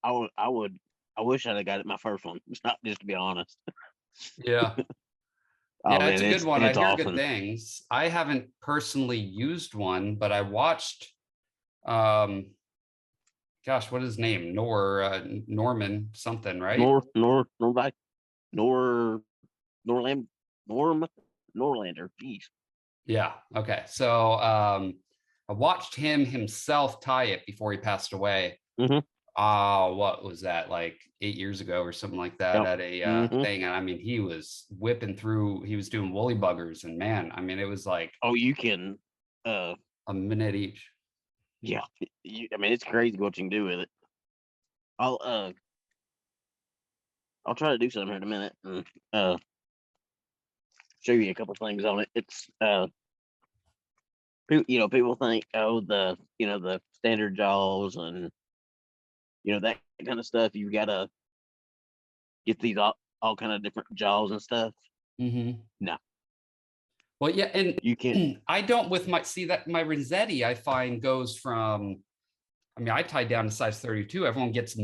I wish I'd have got it my first one. Not just to be honest. Yeah. Oh Yeah, it's man, a good one. I it's hear good awesome. things. I haven't personally used one, but I watched um gosh, what is his name? Norman something, right? Norback, Nor Norland Norm Norlander. Jeez. Yeah. Okay. So I watched him himself tie it before he passed away. Mm-hmm. What was that, like 8 years ago or something like that Yep. at a Mm-hmm. thing? And I mean, he was whipping through, he was doing woolly buggers, and man, I mean, it was like Oh, you can. Uh, a minute each. yeah. I mean, it's crazy what you can do with it. I'll uh, I'll try to do something here in a minute and show you a couple things on it. It's people think, oh, the standard jaws and that kind of stuff. You gotta get these all kind of different jaws and stuff. Hmm. No, Well, yeah, you can. and I don't with my see that my Renzetti I find goes from. I mean, I tied down to size 32. Everyone gets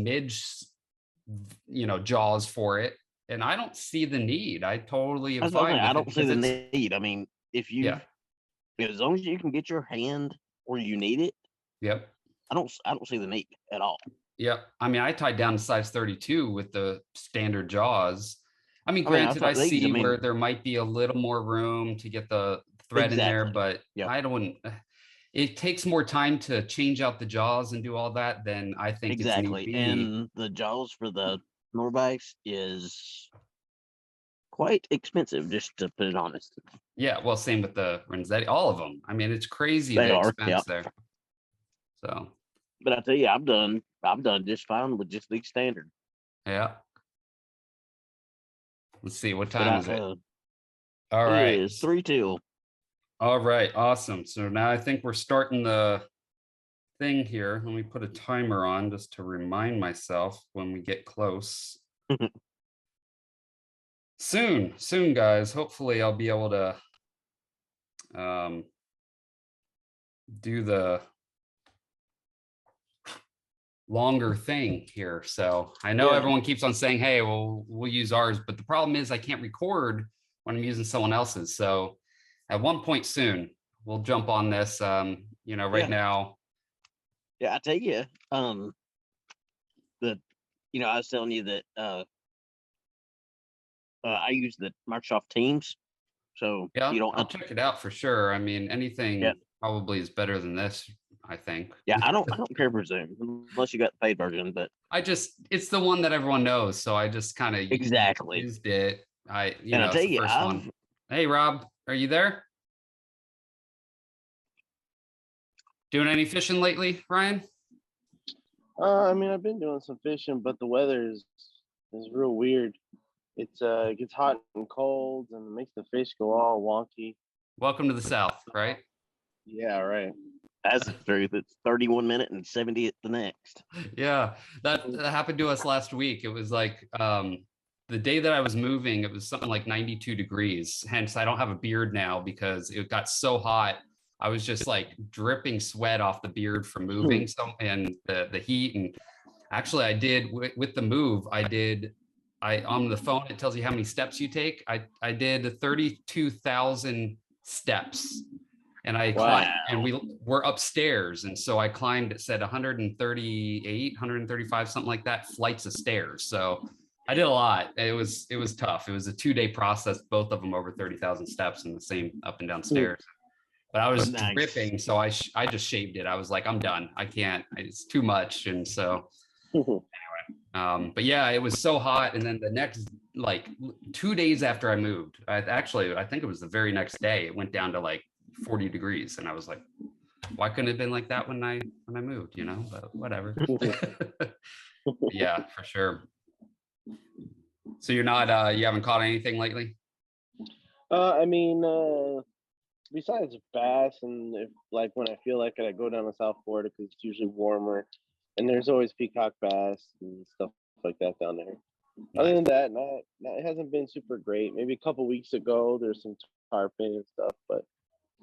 jaws for it, and I don't see the need. I totally am That's what I'm saying. fine I with it don't see because the it's need. I mean, if you yeah, as long as you can get your hand where you need it, yep. I don't see the need at all. Yep. I mean, I tied down to size 32 with the standard jaws. I mean, I mean, I granted, I thought these. I see where mean, there might be a little more room to get the thread in there, exactly. but Yep. I don't. It takes more time to change out the jaws and do all that than I think is need Exactly. be. And the jaws for the Norbex is quite expensive, just to put it honest. Yeah. Well, same with the Renzetti, all of them. I mean, it's crazy They the are. expense Yeah. there. So, But I tell you, I've done just fine with just the standard. yeah. Let's see. What But time is it? All it right. is 3 till. All right. Awesome. So now I think we're starting the thing here. Let me put a timer on just to remind myself when we get close. Soon, soon, guys. Hopefully, I'll be able to um, do the longer thing here. So I know Yeah. everyone keeps on saying, "Hey, well, we'll use ours," but the problem is I can't record when I'm using someone else's. So at one point soon, we'll jump on this. Right Yeah. now, Yeah. I tell you, the I was telling you that I use the Microsoft Teams, so yeah, you don't I'll have to. check it out for sure. I mean, Yeah. anything probably is better than this, I think. Yeah. I don't care for Zoom unless you got the paid version, but It's the one that everyone knows. So I just kind of exactly. used it. And I It's tell the you, first one. I've Hey, Rob, are you there? Doing any fishing lately, Ryan? I mean, I've been doing some fishing, but the weather is real weird. It gets hot and cold, and makes the fish go all wonky. Welcome to the South, right? Yeah, right. that's the truth. It's 31 minute and 70 at the next. Yeah, that happened to us last week. It was like the day that I was moving, it was something like 92 degrees. Hence, I don't have a beard now because it got so hot. I was just like dripping sweat off the beard from moving so and the heat. And actually, I did with the move. I on the phone it tells you how many steps you take. I did 32,000 steps and I climbed and Wow. we were upstairs. And so I climbed, it said 138, 135, something like that, flights of stairs. So I did a lot. It was tough. It was a 2 day process, both of them over 30,000 steps in the same up and down stairs. But I was Nice. dripping. So I just shaved it. I was like, I'm done. I can't, it's too much. And so, but yeah, it was so hot. And then the next, like 2 days after I moved, I think it was the very next day, it went down to like 40 degrees. And I was like, why couldn't it have been like that when I moved, but whatever. Yeah, for sure. So you haven't caught anything lately? I mean, besides bass, and if like when I feel like it, I go down to South Florida because it's usually warmer, and there's always peacock bass and stuff like that down there. Other Nice. than that, it hasn't been super great. Maybe a couple weeks ago, there's some tarpon and stuff, but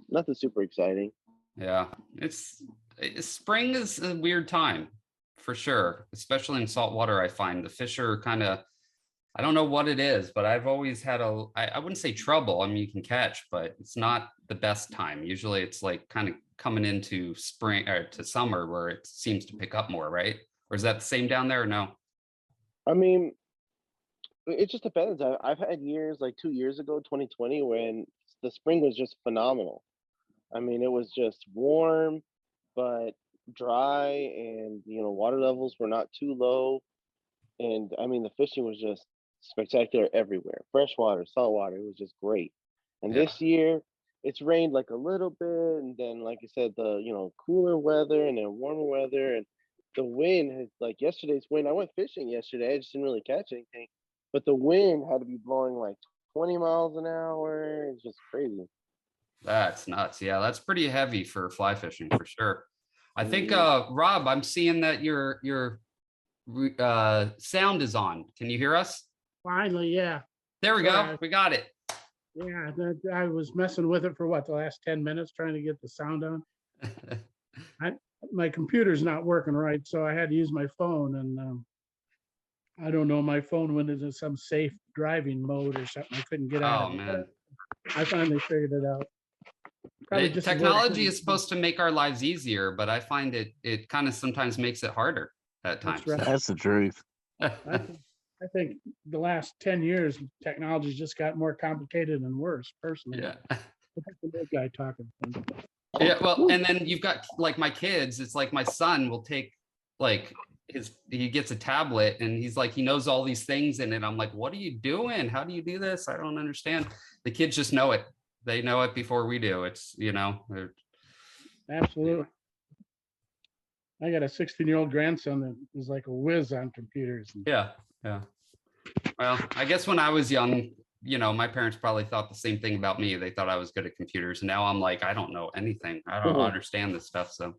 nothing super exciting. Yeah. Spring is a weird time. for sure. Especially in salt water, I find the fish are kind of, I don't know what it is, but I've always had I wouldn't say trouble. I mean, you can catch, but it's not the best time. Usually it's like kind of coming into spring or to summer where it seems to pick up more, right? Or is that the same down there or no? I mean, it just depends. I've had years like 2 years ago, 2020, when the spring was just phenomenal. I mean, it was just warm, but dry, and water levels were not too low. And I mean, the fishing was just spectacular everywhere. Freshwater, saltwater, it was just great. And Yeah. this year, it's rained like a little bit, and then like I said, the cooler weather and then warmer weather, and the wind has like yesterday's wind. I went fishing yesterday. I just didn't really catch anything, but the wind had to be blowing like 20 miles an hour. It's just crazy. That's nuts. Yeah, that's pretty heavy for fly fishing for sure. I think Mhm. Rob, I'm seeing that your sound is on. Can you hear us? Finally, yeah. There we Sorry, go. We got it. yeah, I was messing with it for what, the last 10 minutes trying to get the sound on. My computer's not working right, so I had to use my phone, and I don't know, my phone went into some safe driving mode or something. I couldn't get out Oh of it. man. I finally figured it out. Probably just as well I Technology couldn't- is supposed to make our lives easier, but I find it kind of sometimes makes it harder at That's times. right. That's the truth. I think the last 10 years, technology's just got more complicated and worse, personally. Yeah. That's the big guy talking. Yeah, well, and then you've got like my kids, it's like my son will take like he gets a tablet and he's like, he knows all these things in it. I'm like, what are you doing? How do you do this? I don't understand. The kids just know it. They know it before we do. It's, Absolutely. I got a 16-year-old grandson that is like a whiz on computers. yeah. Well, I guess when I was young, my parents probably thought the same thing about me. They thought I was good at computers. And now I'm like, I don't know anything. I don't understand this stuff. So,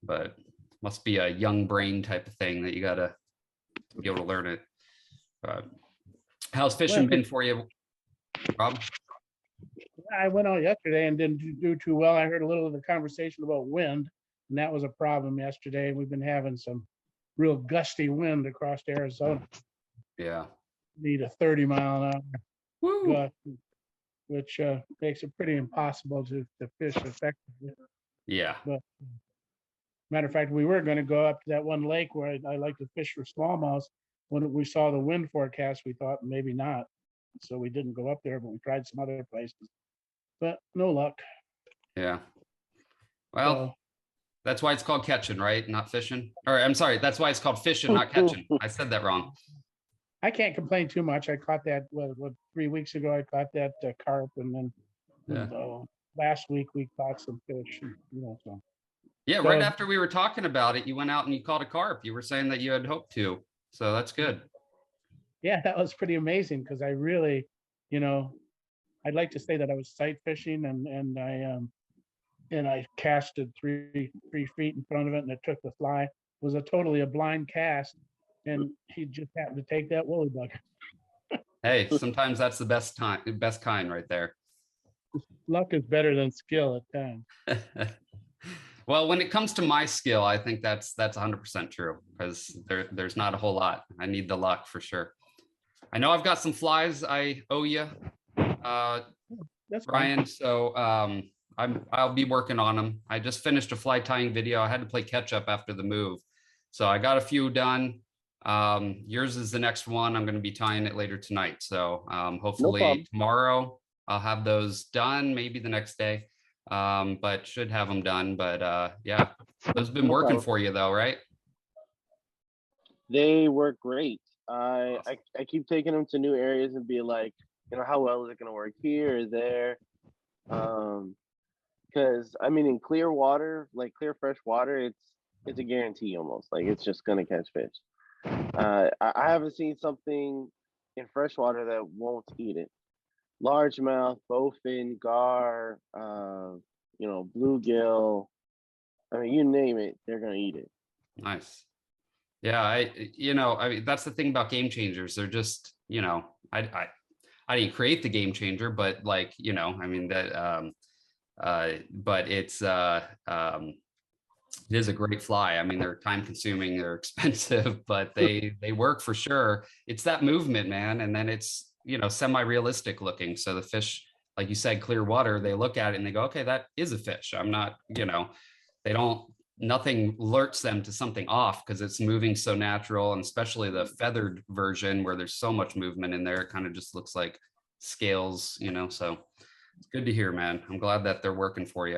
but must be a young brain type of thing that you got to be able to learn it. How's fishing been for you, Rob? I went out yesterday and didn't do too well. I heard a little of the conversation about wind, and that was a problem yesterday. We've been having some real gusty wind across Arizona. Yeah. Need a 30-mile-an-hour Woo. gust, which makes it pretty impossible to fish effectively. Yeah. But matter of fact, we were going to go up to that one lake where I like to fish for smallmouth. When we saw the wind forecast, we thought maybe not. So we didn't go up there, but we tried some other places. But no luck. Yeah. Well, So, that's why it's called catching, right? Not fishing. Or I'm sorry, that's why it's called fishing, not catching. I said that wrong. I can't complain too much. I caught that 3 weeks ago. I caught that carp, and then last week we caught some fish. So. Yeah, right after we were talking about it, you went out and you caught a carp. You were saying that you had hoped to, so that's good. Yeah, that was pretty amazing because I really, I'd like to say that I was sight fishing, and I casted 3 feet in front of it, and it took the fly. It was totally a blind cast, and he just happened to take that woolly bug. Hey, sometimes that's the best kind right there. Luck is better than skill at times. Well, when it comes to my skill, I think that's 100% true because there's not a whole lot. I need the luck for sure. I know I've got some flies I owe you, That's Brian. fine. So I'll be working on them. I just finished a fly tying video. I had to play catch up after the move, so I got a few done. Yours is the next one. I'm going to be tying it later tonight. So hopefully tomorrow I'll have those done. Maybe the next day, but should have them done. But yeah, those have been working for you though, right? They work great. I keep taking them to new areas and be like, how well is it going to work here or there? Because I mean, in clear water, like clear fresh water, it's a guarantee almost. Like it's just going to catch fish. I haven't seen something in freshwater that won't eat it. Largemouth, bowfin, gar, bluegill. I mean, you name it, they're gonna eat it. Nice. Yeah, I mean, that's the thing about game changers. They're just, I didn't create the game changer, but like, I mean that, but it's, It is a great fly. I mean, they're time consuming, they're expensive, but they work for sure. It's that movement, man. And then it's, semi-realistic looking. So the fish, like you said, clear water, they look at it and they go, okay, that is a fish. I'm not, they don't, nothing alerts them to something off because it's moving so natural. And especially the feathered version where there's so much movement in there, it kind of just looks like scales, so it's good to hear, man. I'm glad that they're working for you.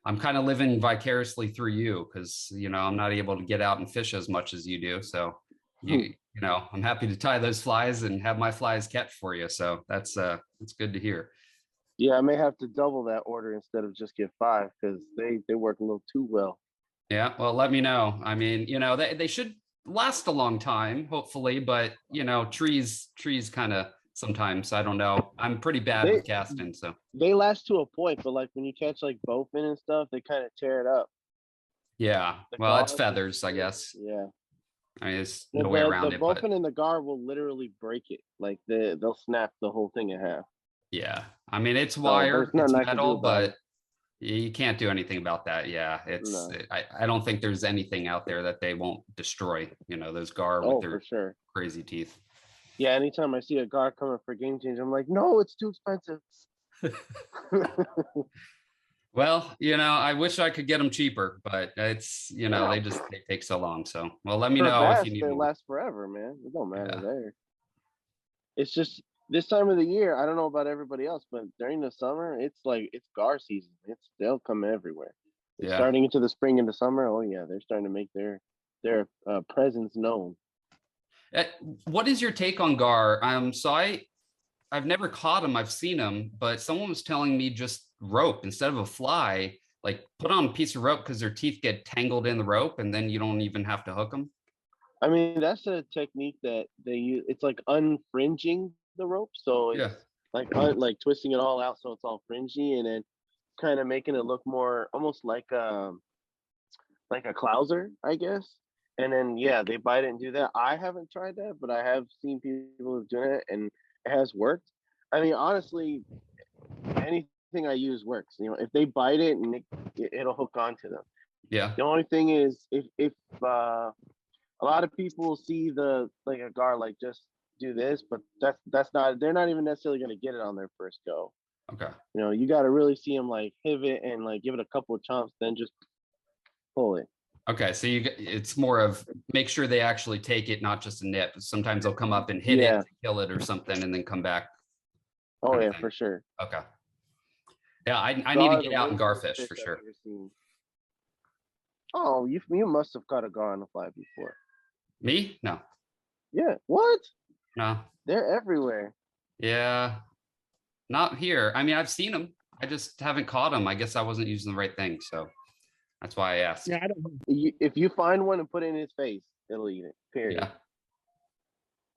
I'm kind of living vicariously through you because, I'm not able to get out and fish as much as you do. So, I'm happy to tie those flies and have my flies catch for you. So that's good to hear. Yeah, I may have to double that order instead of just get 5 because they work a little too well. Yeah, well, let me know. I mean, they should last a long time, hopefully, but trees kind of sometimes, I don't know. I'm pretty bad with casting, so they last to a point, but like when you catch like bowfin and stuff, they kind of tear it up. Yeah, well, it's feathers, I guess. Yeah, I mean, there's no way around the it. bowfin and the gar will literally break it. Like they'll snap the whole thing in half. Yeah, I mean it's wire, it's metal, but you can't do anything about that. Yeah, it's I don't think there's anything out there that they won't destroy. Those gar with their for sure crazy teeth. Yeah, anytime I see a gar coming for game change, I'm like, no, it's too expensive. Well, I wish I could get them cheaper, but it's they take so long. So, well, let me know if you need they more. last forever, man. It don't matter there. It's just this time of the year. I don't know about everybody else, but during the summer, it's gar season. They'll come everywhere. It's starting into the spring and the summer. Oh yeah, they're starting to make their presence known. What is your take on gar? So I've never caught them. I've seen them, but someone was telling me just rope instead of a fly, like put on a piece of rope because their teeth get tangled in the rope and then you don't even have to hook them. I mean, that's a technique that they use. It's like unfringing the rope. So it's like twisting it all out so it's all fringy and then kind of making it look more almost like a clouser, I guess. And then they bite it and do that. I haven't tried that, but I have seen people who've done it and it has worked. I mean, honestly, anything I use works. If they bite it and it'll hook onto them. Yeah. The only thing is if a lot of people see a gar like just do this, but that's not. They're not even necessarily going to get it on their first go. Okay. You got to really see them like pivot and like give it a couple of chomps, then just pull it. Okay, so it's more of make sure they actually take it, not just a nip. Sometimes they'll come up and hit it, kill it or something, and then come back. Oh yeah, for sure. Okay. Yeah, I need to get out and garfish for sure. Oh, you must have caught a gar on the fly before. Me? No. Yeah. What? No. They're everywhere. Yeah. Not here. I mean, I've seen them. I just haven't caught them. I guess I wasn't using the right thing, so. That's why I asked. Yeah, I don't. If you find one and put it in his face, it'll eat it. Period.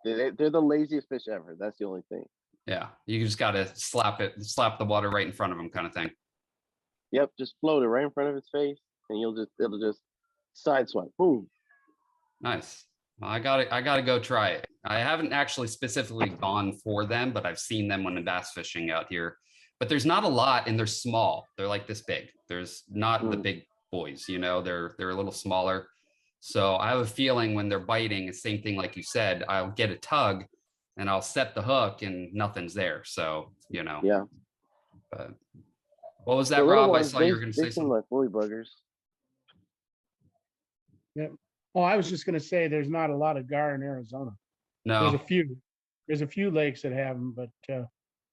Yeah. They're the laziest fish ever. That's the only thing. Yeah, you just gotta slap the water right in front of him, kind of thing. Yep, just float it right in front of his face, and it'll just side swipe. Boom. Nice. Well, I gotta go try it. I haven't actually specifically gone for them, but I've seen them when I'm bass fishing out here. But there's not a lot, and they're small. They're like this big. There's not the big boys, they're a little smaller. So I have a feeling when they're biting, the same thing like you said, I'll get a tug and I'll set the hook and nothing's there. So, Yeah. But what was that, Rob? I saw you were going to say something. Like woolly buggers. Yeah. Oh, I was just going to say there's not a lot of gar in Arizona. No. There's a few. There's a few lakes that have them, but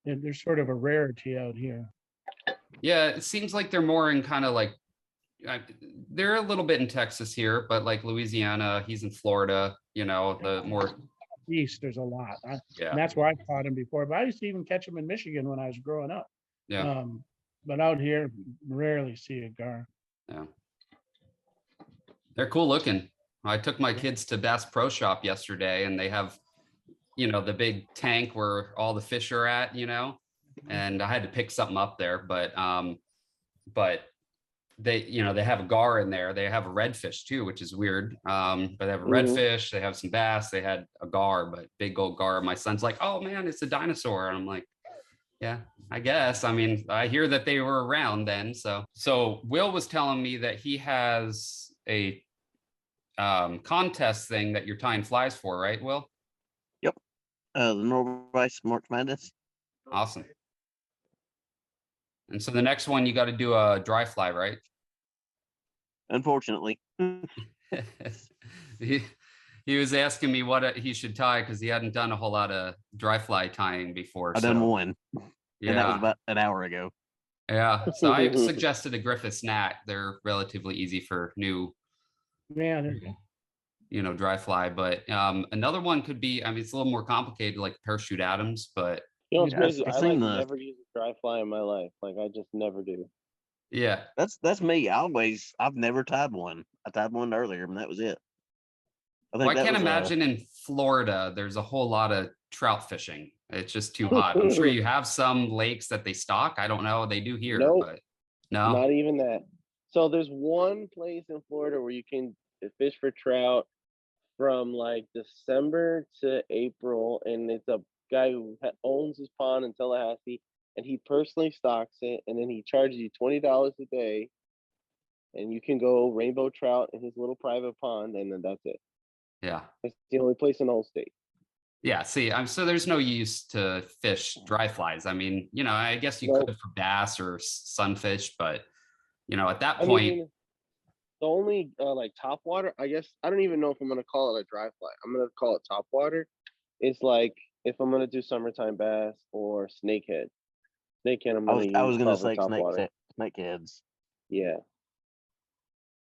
they're sort of a rarity out here. Yeah, it seems like they're more in kind of like they're a little bit in Texas here, but like Louisiana, he's in Florida, the more east, there's a lot. Yeah. And that's where I caught them before, but I used to even catch them in Michigan when I was growing up. Yeah. But out here, rarely see a gar. Yeah. They're cool looking. I took my kids to Bass Pro Shop yesterday and they have, the big tank where all the fish are at, and I had to pick something up there, but they have a gar in there. They have a redfish too, which is weird. But they have a redfish, they have some bass, they had a gar, but big old gar. My son's like, oh man, it's a dinosaur. And I'm like, Yeah, I guess. I mean, I hear that they were around then. So Will was telling me that he has a contest thing that you're tying flies for, right, Will? Yep. The Norway March Madness. Awesome. And so the next one, you got to do a dry fly, right? Unfortunately. he, he was asking me what he should tie because he hadn't done a whole lot of dry fly tying before. I done one, and that was Yeah, about an hour ago. yeah. So I suggested a Griffith's gnat. They're relatively easy for new, Yeah, dry fly. But another one could be, I mean, it's a little more complicated, like parachute Adams, but You know what's Yeah, crazy? I've I seen like the- never use a dry fly in my life. Like I just never do. yeah. That's me. I've never tied one. I tied one earlier, and that was it. I Well, think I that can't was imagine in Florida, there's a whole lot of trout fishing. It's just too hot. I'm sure you have some lakes that they stock. I don't know. They do here, Nope. but no. Not even that. So there's one place in Florida where you can fish for trout from like December to April, and it's a guy who owns his pond in Tallahassee, and he personally stocks it, and then he charges you $20 a day, and you can go rainbow trout in his little private pond, and then that's it. Yeah. It's the only place in the whole state. Yeah. See, so there's no use to fish dry flies. I mean, I guess you Nope. could for bass or sunfish, but at that I point, mean, the only like top water, I guess I don't even know if I'm gonna call it a dry fly. I'm gonna call it top water. It's like if I'm gonna do summertime bass or snakehead. Snakehead, I'm I gonna was use gonna probably say top water. snakeheads. Yeah.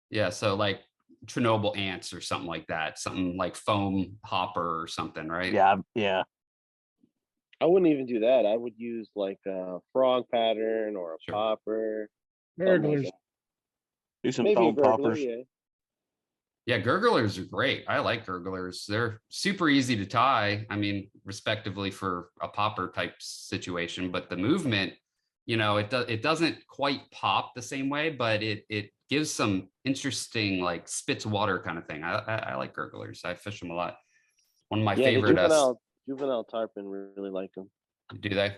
yeah. So like Chernobyl ants or something like that, something like foam hopper or something, right? Yeah. I wouldn't even do that. I would use like a frog pattern or a Sure. popper. Something like burglars. that. Do some Maybe a foam gurgler, poppers. yeah. Yeah, gurglers are great. I like gurglers. They're super easy to tie. I mean, respectively for a popper type situation, but the movement, it doesn't quite pop the same way, but it gives some interesting like spits water kind of thing. I like gurglers. I fish them a lot. One of my Yeah, the favorite juvenile tarpon really like them. do they?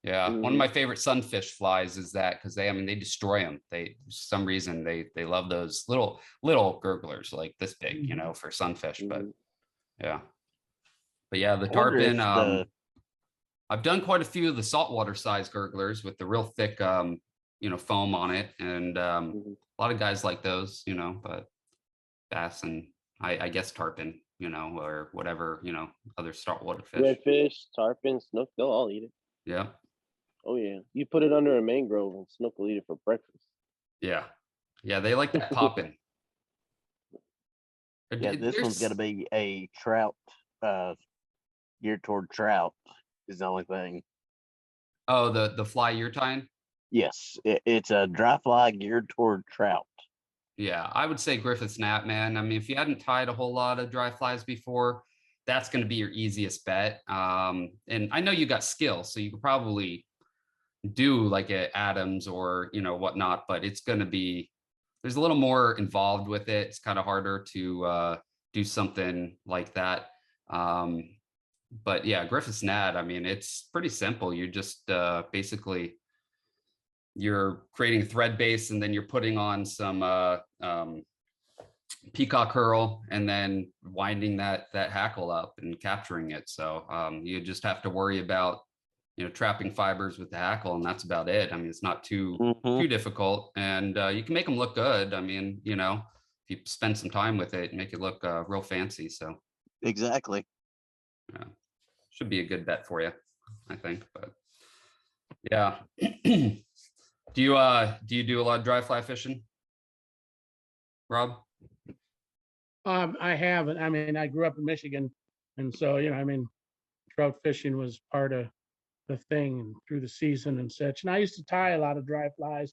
Yeah, one of Mhm. my favorite sunfish flies is that because they destroy them. They for some reason they love those little gurglers like this big, for sunfish. But Mhm. yeah, the I wonder if tarpon. I've done quite a few of the saltwater size gurglers with the real thick, foam on it, and Mhm. a lot of guys like those, but bass and I guess tarpon, or whatever, other saltwater fish. Redfish, tarpon, snook, they'll all eat it. Yeah, Oh yeah. You put it under a mangrove and snook will eat it for breakfast. yeah, they like that popping. Yeah, this one's got to be a trout, geared toward trout. Is the only thing. Oh, the fly you're tying? Yes, it's a dry fly geared toward trout. Yeah, I would say Griffith's gnat, man. I mean, if you hadn't tied a whole lot of dry flies before, that's going to be your easiest bet. And I know you got skill, so you could probably do like a Adams or whatnot, but it's going to be there's a little more involved with it. It's kind of harder to do something like that. But yeah, Griffith's gnat. I mean, it's pretty simple. You just basically you're creating a thread base and then you're putting on some peacock curl and then winding that hackle up and capturing it. So you just have to worry about trapping fibers with the hackle, and that's about it. I mean, it's not too difficult, and you can make them look good. I mean, if you spend some time with it, make it look real fancy. So Exactly. yeah, should be a good bet for you, I think. But yeah. Do you do a lot of dry fly fishing, Rob? I haven't. I mean, I grew up in Michigan, and so trout fishing was part of the thing through the season and such. And I used to tie a lot of dry flies.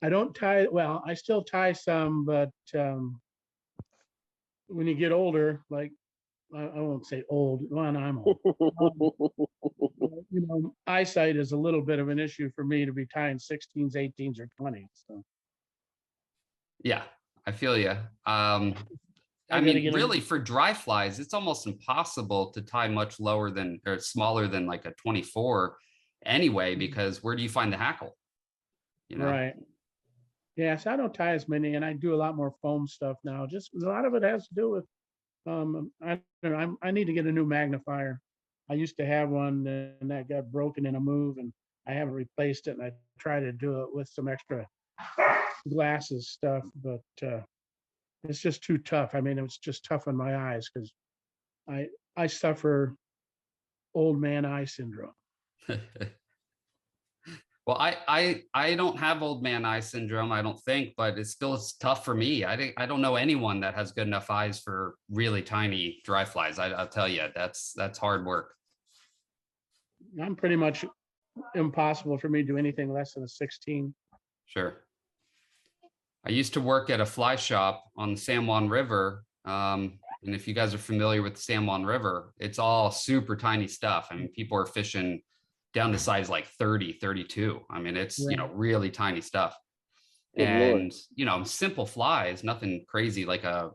I don't tie. Well, I still tie some, but when you get older, like I won't say old. Well, I'm old. Eyesight is a little bit of an issue for me to be tying 16s, 18s, or 20s. So Yeah, I feel you. I gotta mean, get really, for dry flies, it's almost impossible to tie much lower than or smaller than like a 24. anyway, because where do you find the hackle? You know? Right. Yeah, so I don't tie as many, and I do a lot more foam stuff now. Just a lot of it has to do with, I don't know, I need to get a new magnifier. I used to have one, and that got broken in a move, and I haven't replaced it. And I try to do it with some extra glasses stuff, but it's just too tough. I mean, it's just tough on my eyes because I suffer old man eye syndrome. Well, I don't have old man eye syndrome, I don't think, but it's tough for me. I don't know anyone that has good enough eyes for really tiny dry flies. I'll tell you, that's hard work. I'm pretty much impossible for me to do anything less than a 16. Sure. I used to work at a fly shop on the San Juan River. And if you guys are familiar with the San Juan River, it's all super tiny stuff. I mean, people are fishing down to size like 30, 32. I mean, it's, you know, really tiny stuff. Good Lord. And, you know, simple flies, nothing crazy like a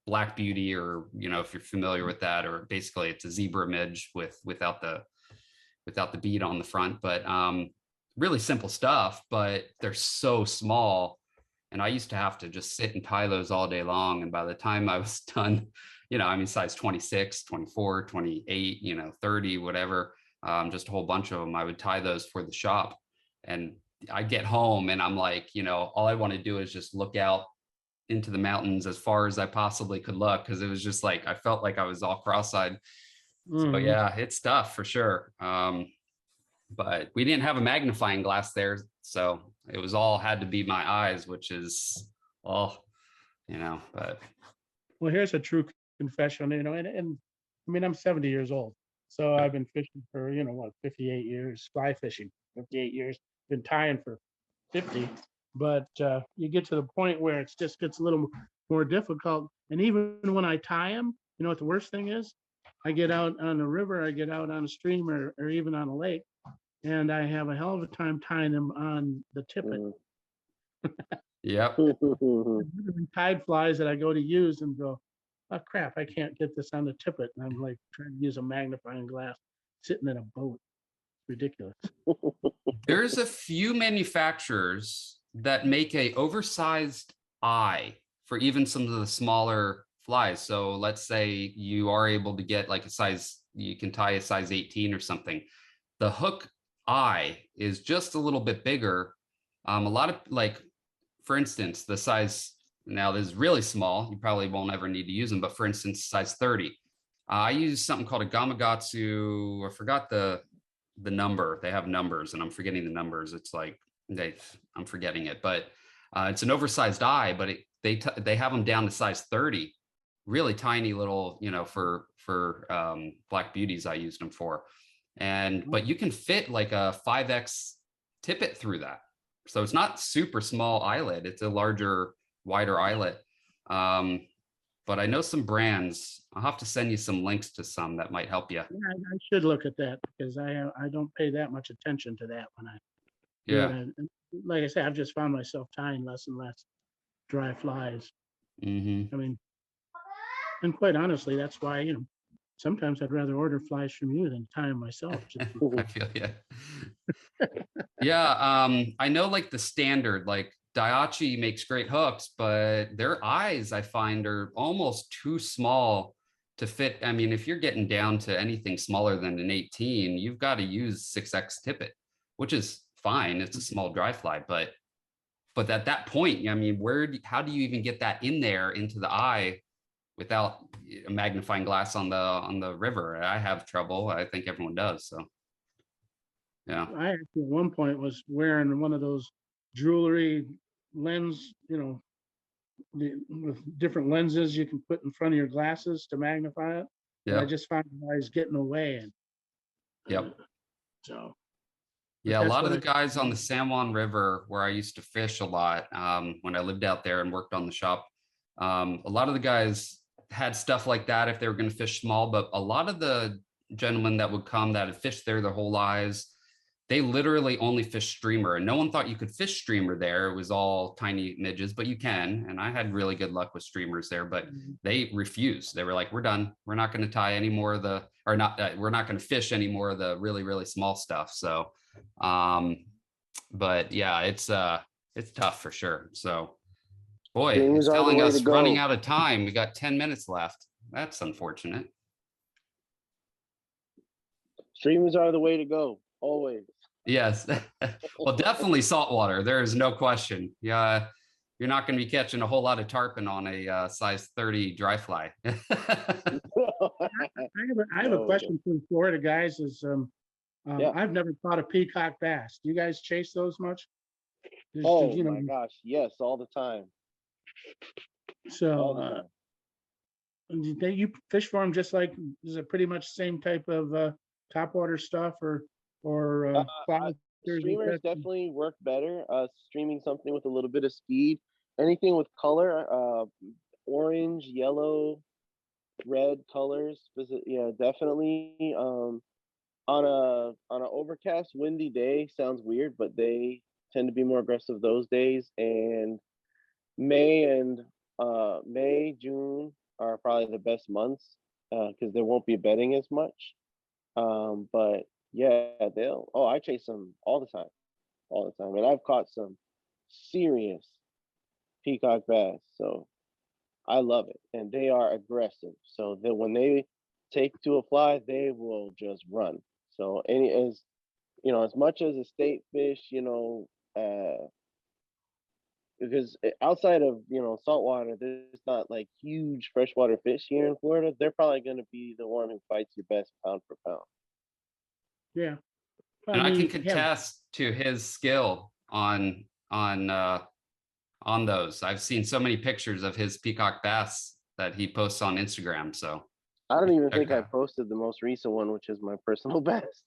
black beauty, or, you know, if you're familiar with that, or basically it's a zebra midge without the bead on the front, but really simple stuff, but they're so small. And I used to have to just sit and tie those all day long. And by the time I was done, you know, I mean, size 26, 24, 28, you know, 30, whatever, just a whole bunch of them. I would tie those for the shop. And I get home and I'm like, you know, all I want to do is just look out into the mountains as far as I possibly could look. Cause it was just like, I felt like I was all cross-eyed. So yeah, it's tough for sure. But we didn't have a magnifying glass there. So it was all had to be my eyes, which is, well, you know, but. Well, here's a true confession, you know, and I mean, I'm 70 years old. So I've been fishing for, you know, what, 58 years, fly fishing, 58 years, been tying for 50. But you get to the point where it just gets a little more difficult. And even when I tie them, you know what the worst thing is? I get out on the river, I get out on a stream or even on a lake, and I have a hell of a time tying them on the tippet. Yep. Tide flies that I go to use and go, oh crap, I can't get this on the tippet. And I'm like trying to use a magnifying glass sitting in a boat. Ridiculous. There's a few manufacturers that make a oversized eye for even some of the smaller flies. So let's say you are able to get like a size, you can tie a size 18 or something. The hook eye is just a little bit bigger. A lot of, like, for instance, the size, now this is really small, you probably won't ever need to use them, but for instance, size 30. I use something called a Gamakatsu. I forgot the number. They have numbers and I'm forgetting the numbers. It's like, I'm forgetting it, but it's an oversized eye, but they have them down to size 30, really tiny little, you know, for black beauties I used them for. But you can fit like a 5X tippet through that. So it's not super small eyelet. It's a larger, wider eyelet. But I know some brands. I'll have to send you some links to some that might help you. Yeah, I should look at that because I don't pay that much attention to that when I Yeah. And like I said, I've just found myself tying less and less dry flies. Mm-hmm. I mean, and quite honestly, that's why, you know, sometimes I'd rather order flies from you than tie them myself. I feel yeah. I know like the standard, like Daiichi makes great hooks, but their eyes I find are almost too small to fit. I mean, if you're getting down to anything smaller than an 18, you've got to use 6X tippet, which is fine. It's a small dry fly, but at that point, I mean, how do you even get that in there into the eye without a magnifying glass on the river? I have trouble. I think everyone does. So, yeah. I actually at one point was wearing one of those jewelry lens, you know, with different lenses you can put in front of your glasses to magnify it. Yeah. I just found my eyes getting away. And yep. So. Yeah, a lot of the guys on the San Juan River where I used to fish a lot when I lived out there and worked on the shop, a lot of the guys had stuff like that if they were going to fish small, but a lot of the gentlemen that would come that had fished there their whole lives, they literally only fish streamer, and no one thought you could fish streamer there. It was all tiny midges, but you can. And I had really good luck with streamers there, but they refused. They were like, we're done. We're not going to tie any more of the, or not, we're not going to fish any more of the really, really small stuff. So, but yeah, it's tough for sure. So boy, Streamers it's are the telling way us to go. running out of time. We got 10 minutes left. That's unfortunate. Streamers are the way to go, always. Yes. Well, definitely saltwater. There is no question. Yeah. You're not going to be catching a whole lot of tarpon on a size 30 dry fly. I have a question for the Florida guys. Yeah. I've never caught a peacock bass. Do you guys chase those much? Oh my gosh, yes, all the time. All the So time. you fish for them just like, is it pretty much same type of topwater stuff or cloud? Streamers definitely work better. Streaming something with a little bit of speed, anything with color, orange, yellow, red colors. Yeah, definitely. On an overcast, windy day, sounds weird, but they tend to be more aggressive those days. And May, June are probably the best months because there won't be bedding as much. But yeah, I chase them all the time, and I've caught some serious peacock bass, so I love it. And they are aggressive, so that when they take to a fly, they will just run. So as much as a state fish, because outside of saltwater, there's not like huge freshwater fish here in Florida. They're probably going to be the one who fights your best pound for pound. Yeah. And I can contest to his skill on those. I've seen so many pictures of his peacock bass that he posts on Instagram. So I don't even think I posted the most recent one, which is my personal best.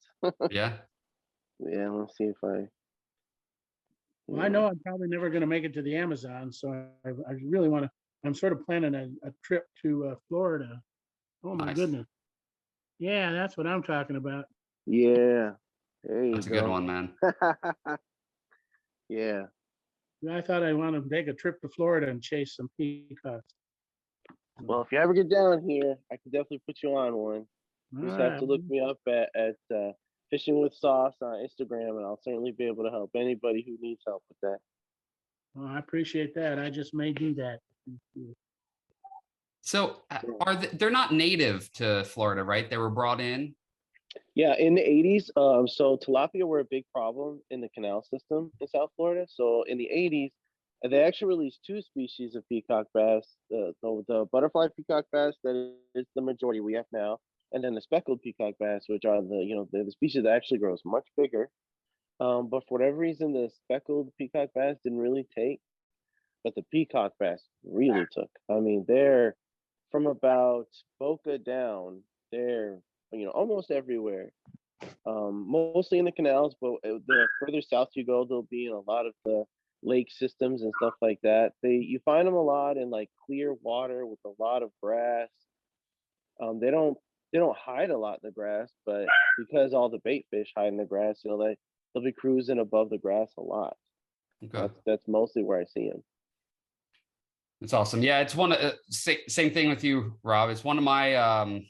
Yeah. Yeah, let's see if I. Well, I know I'm probably never going to make it to the Amazon, so I really want to. I'm sort of planning a trip to Florida. Oh my goodness! Yeah, that's what I'm talking about. Yeah, there you That's go. a good one, man. Yeah. I thought I want to make a trip to Florida and chase some peacocks. Well, if you ever get down here, I can definitely put you on one. You just have to look me up at Fishing with Sauce on Instagram, and I'll certainly be able to help anybody who needs help with that. Well, I appreciate that. I just may do that. So they're not native to Florida, right? They were brought in. Yeah, in the 80s. So tilapia were a big problem in the canal system in South Florida. So in the 80s, they actually released two species of peacock bass: the butterfly peacock bass that is the majority we have now, and then the speckled peacock bass, which are the species that actually grows much bigger. But for whatever reason, the speckled peacock bass didn't really take, but the peacock bass really took. I mean, they're from about Boca down, they're almost everywhere. Mostly in the canals, but the further south you go, they'll be in a lot of the lake systems and stuff like that. You find them a lot in like clear water with a lot of grass. They don't hide a lot in the grass, but because all the bait fish hide in the grass, they'll be cruising above the grass a lot. Okay. That's mostly where I see them. That's awesome. Yeah, it's one of same thing with you, Rob. It's one of my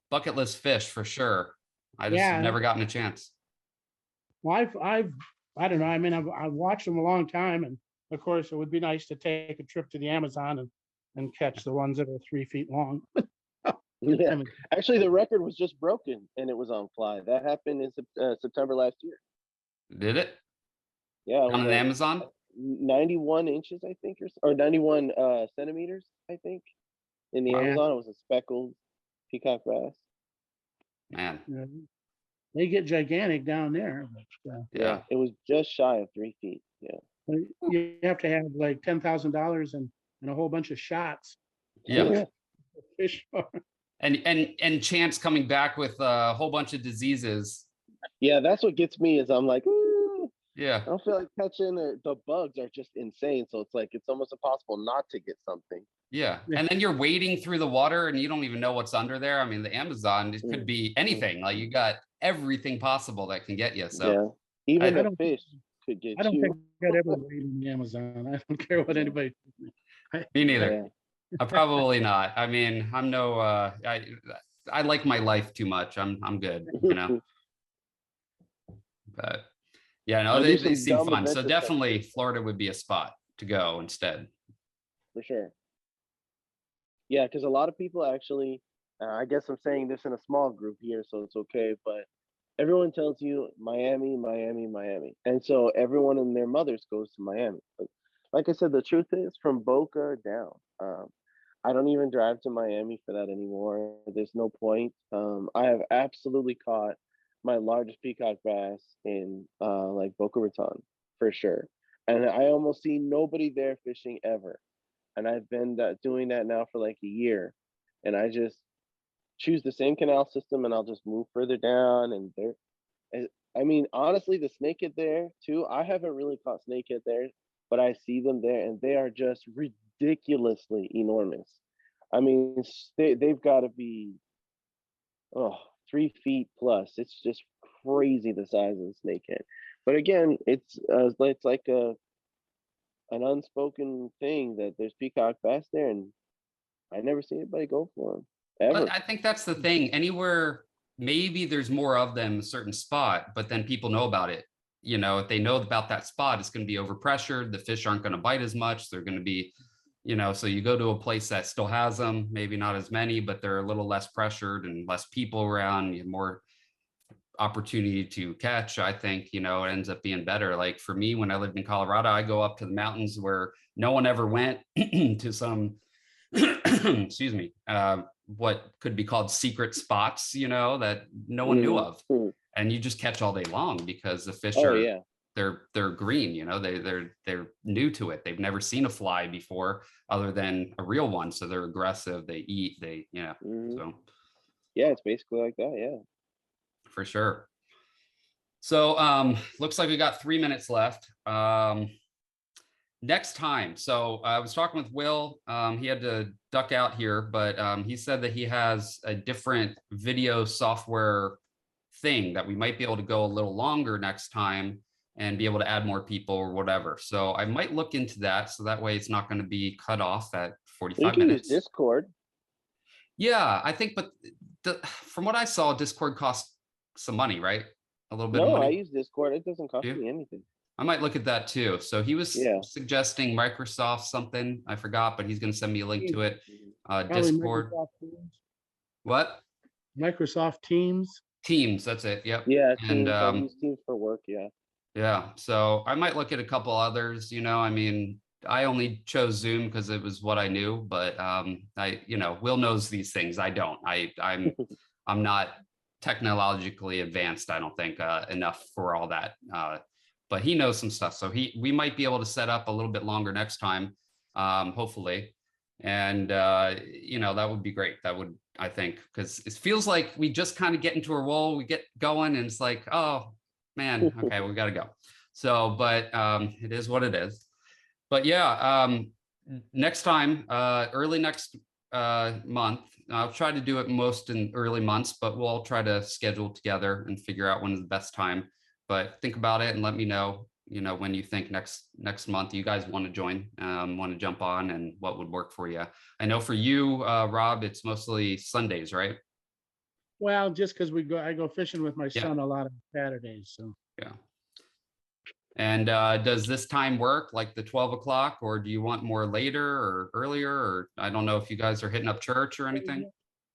bucket list fish for sure. I just have never gotten a chance. Well, I don't know. I mean, I've watched them a long time, and of course, it would be nice to take a trip to the Amazon and catch the ones that are 3 feet long. Yeah, actually, the record was just broken, and it was on fly. That happened in September last year. Did it? Yeah, on the Amazon. 91 inches, I think, or 91 centimeters, I think. In the Amazon, it was a speckled peacock bass. Man, they get gigantic down there. But, yeah, it was just shy of 3 feet. Yeah, you have to have like $10,000 and a whole bunch of shots. Yeah. Fish. And Chance coming back with a whole bunch of diseases. Yeah, that's what gets me is I'm like, ooh, yeah, I don't feel like catching the bugs are just insane. So it's like it's almost impossible not to get something. Yeah. And then you're wading through the water and you don't even know what's under there. I mean, the Amazon, it could be anything. Like you got everything possible that can get you. So Even I the don't fish could get I don't you. think I'd ever wade in the Amazon. I don't care what anybody. Me neither. Yeah. Probably not. I mean, I'm no I like my life too much. I'm good, you know. But yeah, no, I do they some seem dumb fun. So adventure stuff definitely too, Florida would be a spot to go instead. for sure. Yeah, because a lot of people actually, I guess I'm saying this in a small group here, so it's okay, but everyone tells you Miami, Miami, Miami. And so everyone and their mothers goes to Miami. But like I said, the truth is from Boca down. I don't even drive to Miami for that anymore. There's no point. I have absolutely caught my largest peacock bass in like Boca Raton for sure. And I almost see nobody there fishing ever. And I've been doing that now for like a year. And I just choose the same canal system and I'll just move further down. And there, I mean, honestly, the snakehead there too. I haven't really caught snakehead there, but I see them there and they are just ridiculously enormous. I mean, they've got to be, oh, 3 feet plus. It's just crazy the size of the snakehead. But again, it's like an unspoken thing that there's peacock bass there, and I never see anybody go for them But ever. I think that's the thing. Anywhere, maybe there's more of them in a certain spot, but then people know about it. You know, if they know about that spot, it's going to be overpressured. The fish aren't going to bite as much. They're going to be, you know, so you go to a place that still has them, maybe not as many, but they're a little less pressured and less people around. You have more opportunity to catch. I think, you know, it ends up being better. Like for me, when I lived in Colorado, I go up to the mountains where no one ever went to some, excuse me, what could be called secret spots, you know, that no one knew of. Mhm. And you just catch all day long because the fish Oh are yeah. they're green, you know, they're new to it. They've never seen a fly before other than a real one. So they're aggressive, they eat, they, yeah. Mhm. So Yeah, it's basically like that. Yeah. for sure. So looks like we got 3 minutes left. Next time. So I was talking with Will. He had to duck out here, but he said that he has a different video software thing that we might be able to go a little longer next time and be able to add more people or whatever. So I might look into that. So that way it's not going to be cut off at You 45 can use minutes. Discord. Yeah, I think, but from what I saw, Discord costs some money, right? A little bit of No, I money. use Discord. It doesn't cost Yeah. me anything. I might look at that too. So he was Yeah. suggesting Microsoft something. I forgot, but he's going to send me a link to it. Probably Discord. Microsoft Teams. What? Microsoft Teams. Teams. That's it. Yep. Yeah, And Teams. I use Teams for work. Yeah. yeah, so I might look at a couple others. You know, I mean, I only chose Zoom because it was what I knew. But you know, Will knows these things. I don't. I'm not technologically advanced. I don't think enough for all that. But he knows some stuff, so we might be able to set up a little bit longer next time, hopefully. And you know, that would be great. That would, I think, because it feels like we just kind of get into a roll, we get going, and it's like, oh man, okay, we got to go. So, but it is what it is. But yeah, next time, early next month, I'll try to do it most in early months, but we'll try to schedule together and figure out when is the best time. But think about it and let me know, you know, when you think next month you guys want to join, want to jump on, and what would work for you. I know for you, Rob, it's mostly Sundays, right? Well, just because I go fishing with my Yeah. son a lot on Saturdays. So Yeah. And does this time work, like the 12 o'clock, or do you want more later or earlier? Or I don't know if you guys are hitting up church or anything.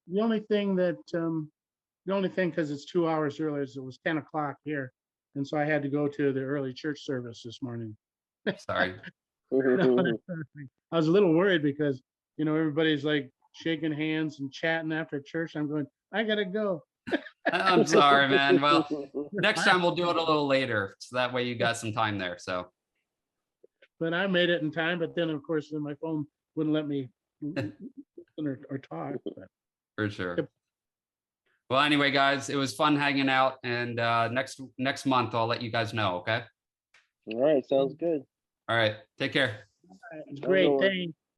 the only thing because it's 2 hours earlier is it was 10 o'clock here, and so I had to go to the early church service this morning. Sorry. I was a little worried because, you know, everybody's like shaking hands and chatting after church. I'm going, I gotta go. I'm sorry, man. Well, next time we'll do it a little later, so that way you got some time there. So, But I made it in time. But then, of course, then my phone wouldn't let me listen or talk. But for sure. Well, anyway, guys, it was fun hanging out, and next month I'll let you guys know. Okay. All right, sounds good. All right. Take care. it's great. Thanks.